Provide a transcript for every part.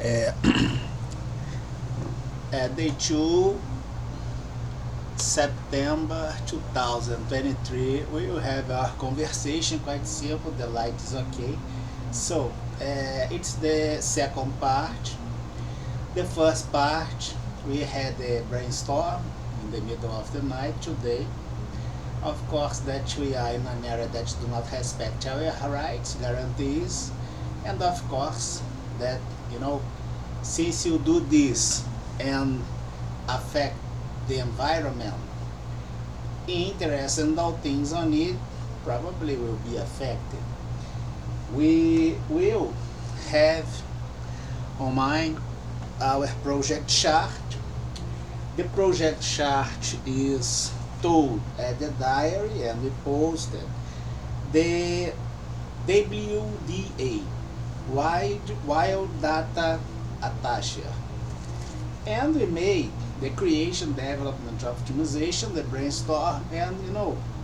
Day 2, September 2023. We will have our conversation, quite simple, the light is okay. So, it's the second part. The first part, we had a brainstorm in the middle of the night today. Of course, that we are in an area that do not respect our rights, guarantees, and of course, that, since you do this and affect the environment, interest and all things on it probably will be affected. We will have on mind our project chart. The project chart is told at the diary and we posted the WDA, Wild Data Attacher, and we made the creation, development, optimization, the brainstorm, and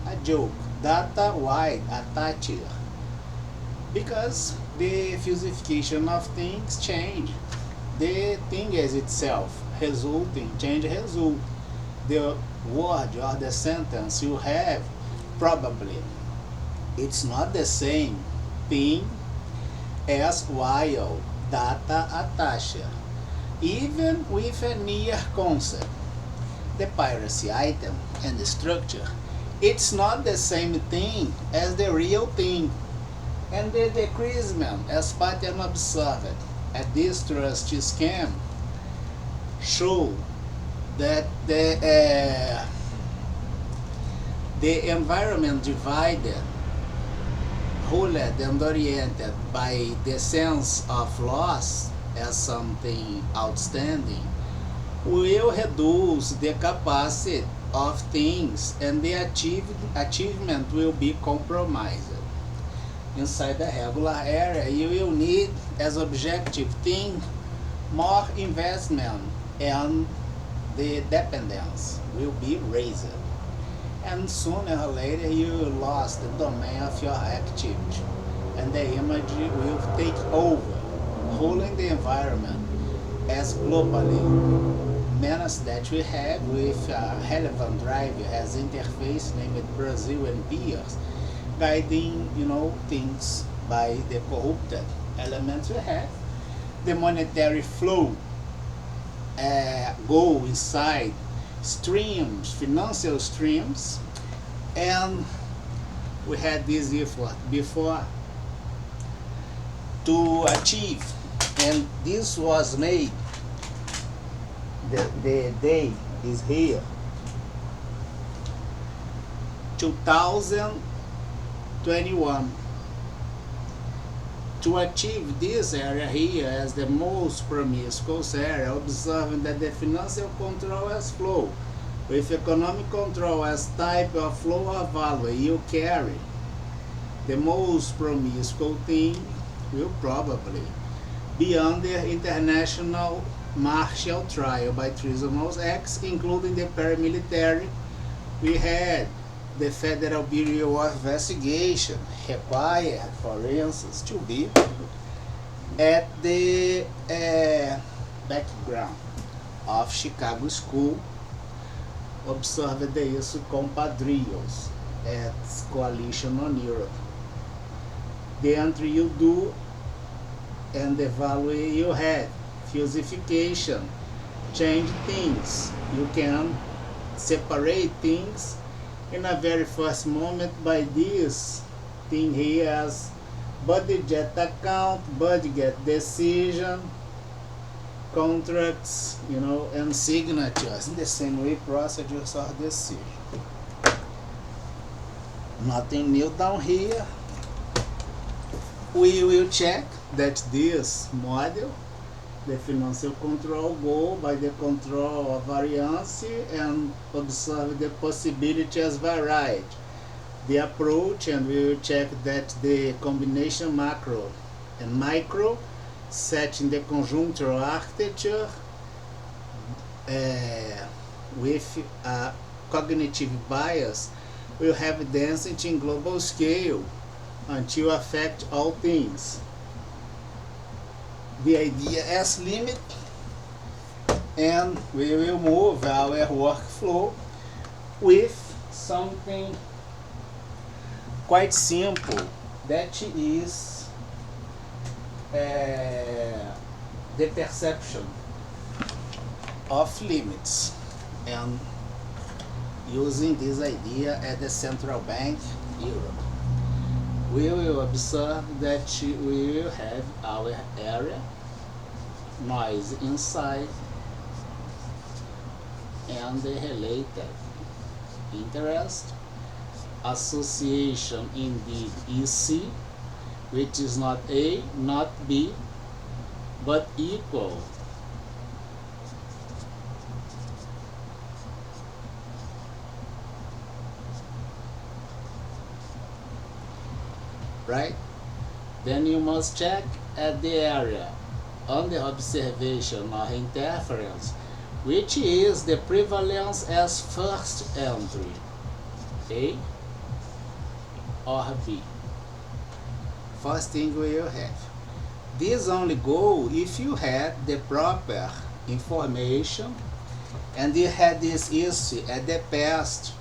a joke, data wide attacher, because the fusification of things change. The thing as itself, resulting, change result. The word or the sentence you have, probably, it's not the same thing as wild data attacher. Even with a near concept, the piracy item and the structure, it's not the same thing as the real thing. And the decreasement as pattern observed at this trust scam show that the environment divided, ruled and oriented by the sense of loss as something outstanding will reduce the capacity of things and the achievement will be compromised. Inside the regular area, you will need as objective thing more investment and the dependence will be raised. And sooner or later you will lose the domain of your activity and the image will take over, ruling the environment as globally menace that we have with a relevant driver as interface named Brazil and peers, guiding things by the corrupted elements we have. The monetary flow go inside streams, financial streams, and we had this effort before to achieve, and this was made, the day is here, 2021, to achieve this area here as the most promiscuous area, observing that the financial control as flow, with economic control as type of flow of value you carry, the most promiscuous thing will probably be under international martial trial by treasonous acts, including the paramilitary. We had the Federal Bureau of Investigation required, for instance, to be at the background of Chicago School, observed isso compadrios at Coalition on Europe. The entry you do and the value you had, fusification, change things. You can separate things in a very first moment by this thing here as budget account, budget decision, contracts, and signatures. In the same way, procedures are decision. Nothing new down here. We will check that this model, the financial control, go by the control of variance and observe the possibility as varied. The approach, and we will check that the combination macro and micro set in the conjunctural architecture with a cognitive bias will have density in global scale until affect all things. the idea as limit, and we will move our workflow with something quite simple, that is the perception of limits, and using this idea at the central bank Europe. We will observe that we will have our area, noise inside, and the related interest, association indeed EC, which is not A, not B, but equal. Right? Then you must check at the area on the observation or interference, which is the prevalence as first entry, A or B. First thing we will have. This only go if you had the proper information and you had this history at the past.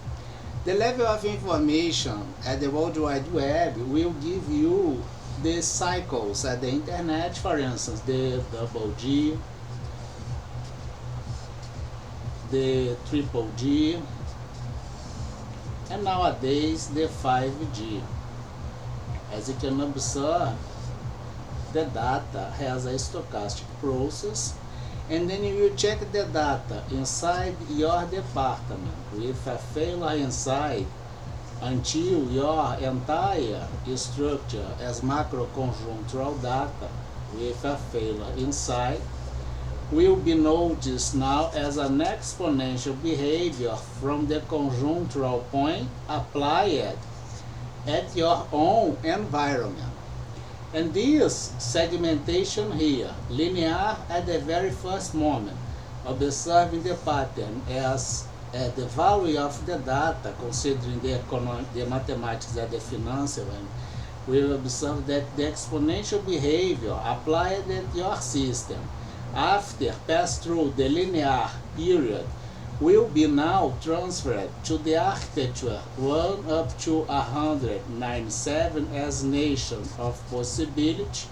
The level of information at the World Wide Web will give you the cycles at the internet, for instance, the double G, the triple G, and nowadays the 5G. As you can observe, the data has a stochastic process, and then you will check the data inside your department with a failure inside until your entire structure as macro conjunctural data with a failure inside will be noticed now as an exponential behavior from the conjunctural point applied at your own environment. And this segmentation here, linear at the very first moment, observing the pattern as the value of the data, considering the mathematics and the financial, and we will observe that the exponential behavior applied at your system after pass through the linear period will be now transferred to the architecture 1 up to 197 as nation of possibility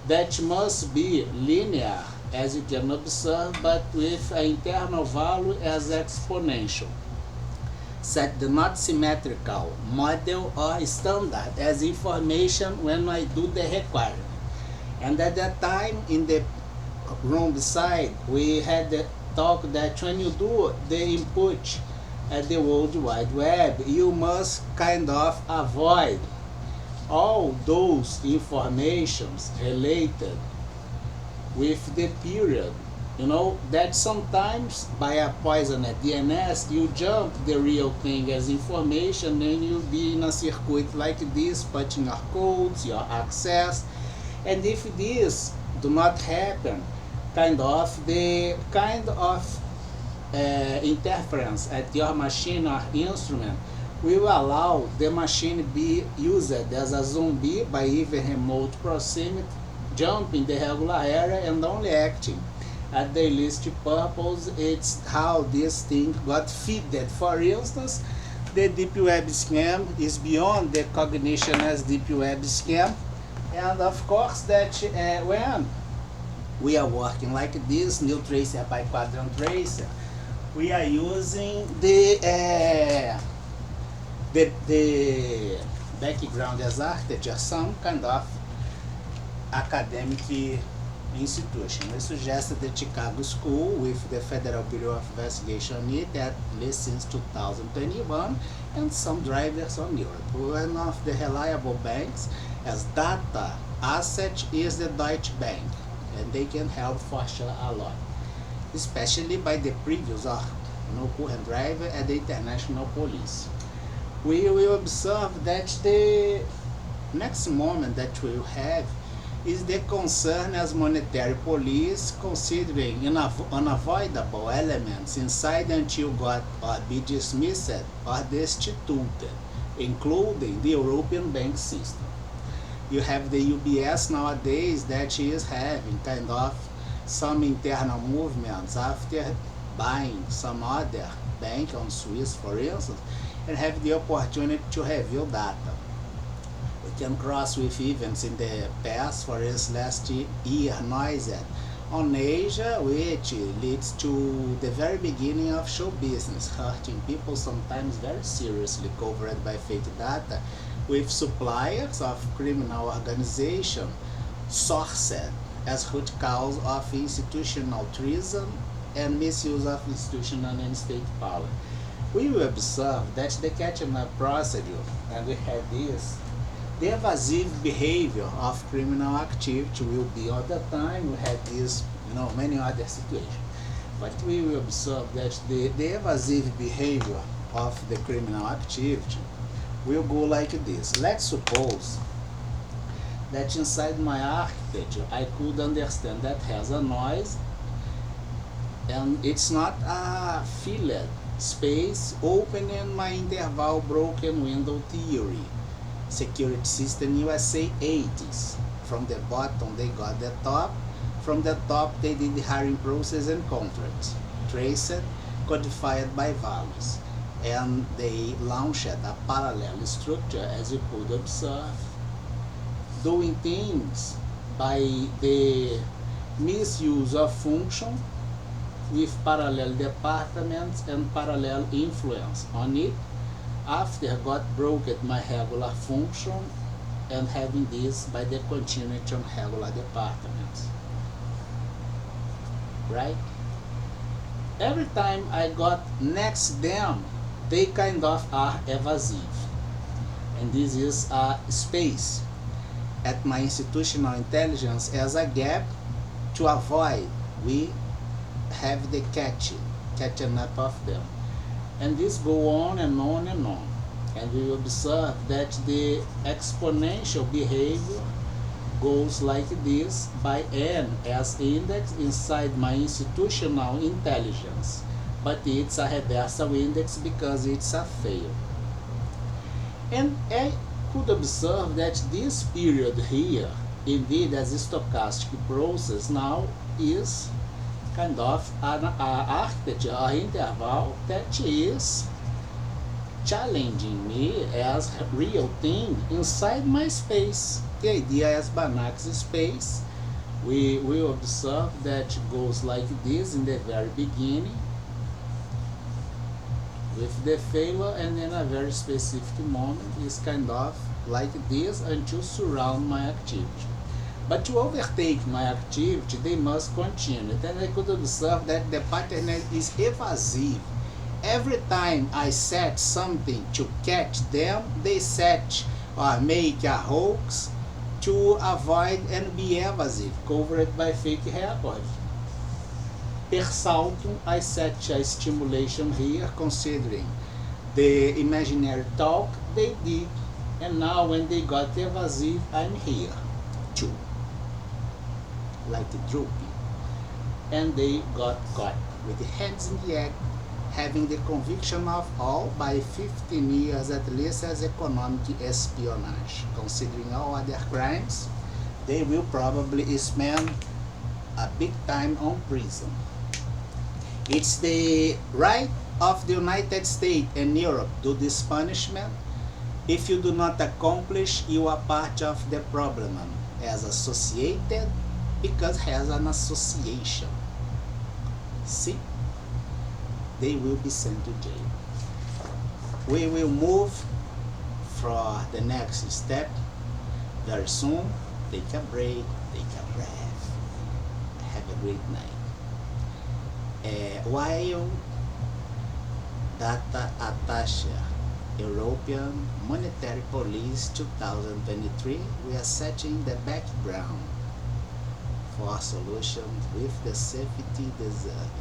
that must be linear, as you can observe, but with an internal value as exponential. Set the not symmetrical model or standard as information when I do the requirement. And at that time in the room beside, we had the talk that when you do the input at the World Wide Web, you must kind of avoid all those informations related with the period. You know that sometimes by a poisoned DNS you jump the real thing as information, and you'll be in a circuit like this, putting your codes, your access, and if this do not happen, the kind of interference at your machine or instrument will allow the machine be used as a zombie by even remote proximity, jumping the regular area and only acting at the illicit purpose. It's how this thing got fed. For instance, the deep web scam is beyond the cognition as deep web scam, and of course that when we are working like this, new tracer by quadrant tracer, we are using the background as architecture, some kind of academic institution. We suggest the Chicago School with the Federal Bureau of Investigation need at least since 2021, and some drivers on Europe. One of the reliable banks as data asset is the Deutsche Bank, and they can help for sure a lot, especially by the previous no current driver at the international police. We will observe that the next moment that we will have is the concern as monetary police, considering unavoidable elements inside until got or be dismissed or destituted, including the European bank system. You have the UBS nowadays that is having kind of some internal movements after buying some other bank on Swiss, for instance, and have the opportunity to review data. We can cross with events in the past, for instance, last year, noise on Asia, which leads to the very beginning of show business, hurting people sometimes very seriously, covered by fake data, with suppliers of criminal organization sourced as root cause of institutional treason and misuse of institutional and state power. We will observe that the catching up procedure, and we had this, the evasive behavior of criminal activity will be all the time. We had this, many other situations. But we will observe that the evasive behavior of the criminal activity will go like this. Let's suppose that inside my architecture I could understand that has a noise and it's not a filled space opening my interval broken window theory. Security system USA 80s. From the bottom they got the top. From the top they did the hiring process and contracts. Traced, codified by values. And they launched a parallel structure, as you could observe, doing things by the misuse of function with parallel departments and parallel influence on it. After got broken my regular function and having this by the continuity on regular departments. Right? Every time I got next them, they kind of are evasive. And this is a space at my institutional intelligence as a gap to avoid we have the catching up of them. And this go on and on and on. And we observe that the exponential behavior goes like this by n as index inside my institutional intelligence. But it's a reversal index because it's a fail. And I could observe that this period here, indeed as a stochastic process, now is kind of an architecture, an interval that is challenging me as a real thing inside my space. The idea is Banach's space. We will observe that goes like this in the very beginning with the failure, and then a very specific moment is kind of like this until surround my activity. But to overtake my activity, they must continue. Then I could observe that the pattern is evasive. Every time I set something to catch them, they set or make a hoax to avoid and be evasive, covered by fake record. Per saltum, I set a stimulation here, considering the imaginary talk they did, and now when they got evasive, I'm here too, like droopy, and they got caught with the hands in the act, having the conviction of all by 15 years at least as economic espionage. Considering all other crimes, they will probably spend a big time on prison. It's the right of the United States and Europe to do this punishment. If you do not accomplish, you are part of the problem as associated, because has an association. See? They will be sent to jail. We will move for the next step very soon. Take a break, take a breath. Have a great night. While data attache European Monetary Police 2023, we are setting the background for solutions with the safety deserved.